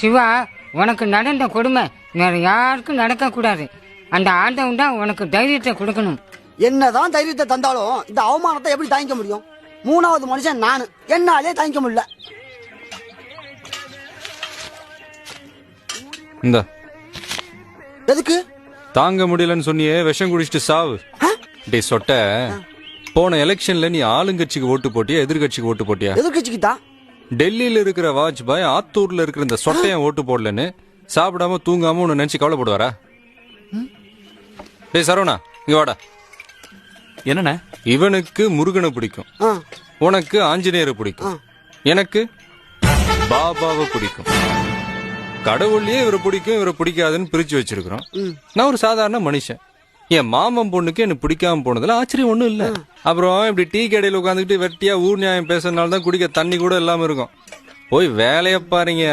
சிவா, உனக்கு நடந்த கொடுமை வேற யாருக்கும் நடக்கக்கூடாது. அந்த ஆண்டவன் தான் உனக்கு தைரியத்தை கொடுக்கணும். என்னதான் தைரியத்தை தந்தாலும் இந்த அவமானத்தை எப்படி தாங்கிக்க முடியும்? மூணாவது மனுஷன் நானு, என்னாலே தாங்கிக்க முடியல. இந்த எதுக்கு? தாங்க முடியலன்னு சொன்னியே, விஷம் குடிச்சிட்டு சாவு. டே சொட்ட, போன எலெக்ஷன்ல நீ ஆளுங்கட்சிக்கு ஓட்டு போட்டியா எதிர்கட்சிக்கு ஓட்டு போட்டியா? எதிர்கட்சிக்கு தான். டெல்லியில இருக்கிற வாஜ்பாய் ஆத்தூர்ல இருக்கிற இந்த சொட்டையன் ஓட்டு போடலன்னு சாப்பிடாம தூங்காம உன்னை நினைச்சு கவலைப்படுவாரா? டேய் சரவணா, இங்க வாடா. என்னண்ணே? இவனுக்கு முருகனை பிடிக்கும், உனக்கு ஆஞ்சநேயரை பிடிக்கும், எனக்கு பாபாவை பிடிக்கும். கடவுள்லயே இவரை பிடிக்கும் இவரை பிடிக்காதுன்னு பிரிச்சு வச்சிருக்கிறோம். நான் ஒரு சாதாரண மனுஷன். என் மாமன் பொண்ணுக்கு எனக்கு பிடிக்காம போனதுல ஆச்சரியம் ஒண்ணும் இல்ல. அப்புறம் இப்படி டீ கடையில உட்காந்துக்கிட்டு வெட்டியா ஊர் நியாயம் பேசுறதுனால தான் குடிக்க தண்ணி கூட இல்லாம இருக்கும். போய் வேலைய பாருங்க.